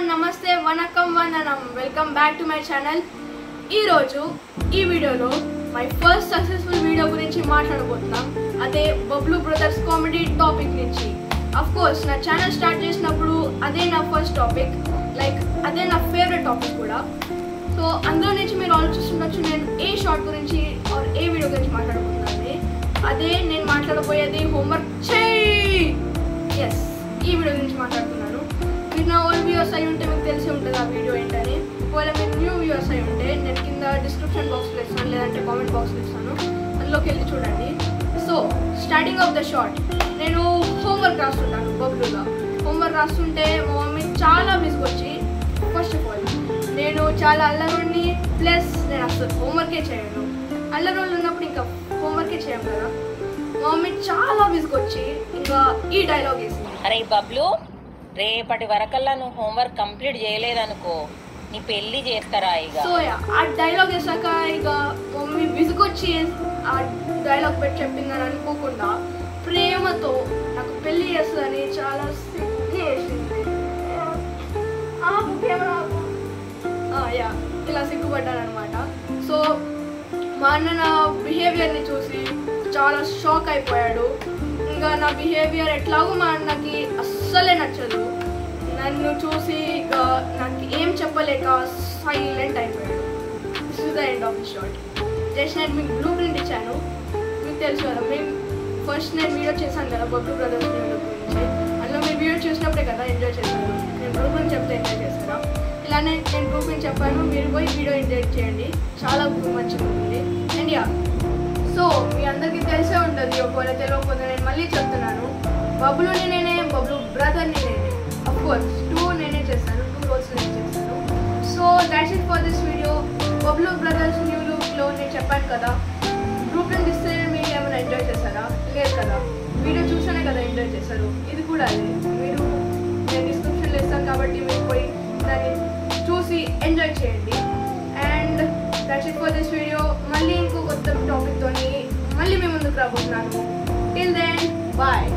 నమస్తే వనకం వందనం welcome back to my channel. ఈరోజు ఈ వీడియోలో మై ఫస్ట్ సక్సెస్ఫుల్ వీడియో గురించి మాట్లాడబోతున్నాం. అదే బబ్లు బ్రదర్స్ కామెడీ టాపిక్ నుంచి. అఫ్ కోర్స్ నా ఛానల్ స్టార్ట్ చేసినప్పుడు అదే నా ఫస్ట్ టాపిక్, లైక్ అదే నా ఫేవరెట్ టాపిక్ కూడా. సో అందులో నుంచి మీరు ఆలోచిస్తుండొచ్చు నేను ఏ షార్ట్ గురించి ఆర్ ఏ వీడియో గురించి మాట్లాడబోతున్నాను. అదే నేను మాట్లాడబోయేది హోంవర్క్ చేయి. ఎస్, ఈ వీడియో గురించి మాట్లాడుతున్నాను. మీరు నా ఓల్డ్ వ్యూవర్స్ అయి ఉంటే మీకు తెలిసి ఉంటుంది ఆ వీడియో ఏంటని. ఒకవేళ మీరు న్యూ వ్యూవర్స్ అయి ఉంటే నేను కింద డిస్క్రిప్షన్ బాక్స్లో ఇస్తాను, లేదంటే కామెంట్ బాక్స్లో ఇస్తాను, అందులోకి వెళ్ళి చూడండి. So starting of the short, నేను హోంవర్క్ రాస్తుంటాను బబ్లుగా. హోంవర్క్ రాస్తుంటే మా మమ్మీ చాలా విసుగొచ్చి, ఫస్ట్ ఆఫ్ ఆల్ నేను చాలా అల్లరోడిని, ప్లస్ నేను అసలు హోంవర్కే చేయను. అల్లరోళ్ళు ఉన్నప్పుడు ఇంకా హోంవర్కే చేయను కదా. మా మమ్మీ చాలా విసుగొచ్చి ఇంకా ఈ డైలాగ్ వేసింది, అరే బబ్లు, రేపటి వరకల్లా నువ్వు హోంవర్క్ కంప్లీట్ చేయలేదనుకో నీ పెళ్లి చేస్తారా ఇక. సో ఆ డైలాగ్ వేసాక ఇక మమ్మీ విసుగొచ్చి ఆ డైలాగ్ పెట్టి చెప్పిందని అనుకోకుండా ప్రేమతో నాకు పెళ్లి చేస్తుందని చాలా సిగ్గు ఇలా సిగ్గుపడ్డాను అనమాట. సో మా అన్న నా బిహేవియర్ని చూసి చాలా షాక్ అయిపోయాడు. ఇంకా నా బిహేవియర్ ఎట్లాగో మా అన్నకి అస్సలే నచ్చదు. నన్ను చూసి ఇక నాకు ఏం చెప్పలేక సైలెంట్ అయిపోయాడు. This is the end of the short. Just నేను మీకు బ్లూ ప్రింట్ ఇచ్చాను, మీకు తెలుసు కదా. మేము ఫస్ట్ నేను వీడియో చేశాను కదా బబ్లు బ్రదర్స్ వీడియో గురించి, అందులో మీరు వీడియో చూసినప్పుడే కదా ఎంజాయ్ చేశాను. నేను బ్లూ ప్రింట్ చెప్తే ఎంజాయ్ చేస్తారా? ఇలానే నేను బ్లూ ప్రింట్ చెప్పాను, మీరు పోయి వీడియో ఎంజాయ్ చేయండి, చాలా మంచిగా ఉంటుంది. అండ్ యా, సో మీ అందరికీ తెలిసే ఉంటుంది, ఒకవేళ తెలియకపోతే నేను మళ్ళీ చెప్తున్నాను, బబ్లుని నేనే, బబ్లు బ్రదర్ని నేనే. అఫ్ కోర్స్ 2 నేనే చేస్తాను, 2 రోల్స్ నేను చేస్తాను. So that's it for this video. Bablu brothers new లుక్లో నేను చెప్పాను కదా, బ్లూ ప్రింట్ ఇస్తే మీరు ఏమైనా ఎంజాయ్ చేశారా? లేదు కదా, వీడియో చూస్తేనే కదా ఎంజాయ్ చేశారు. ఇది కూడా అదే, మీరు నేను డిస్క్రిప్షన్లో ఇస్తాను కాబట్టి మీరు పోయి దాన్ని చూసి ఎంజాయ్ చేయండి. And that's it for this video. మళ్ళీ ఇంకో కొత్త టాపిక్తోని మళ్ళీ మీ ముందుకు రాబోతున్నాను. Till then bye.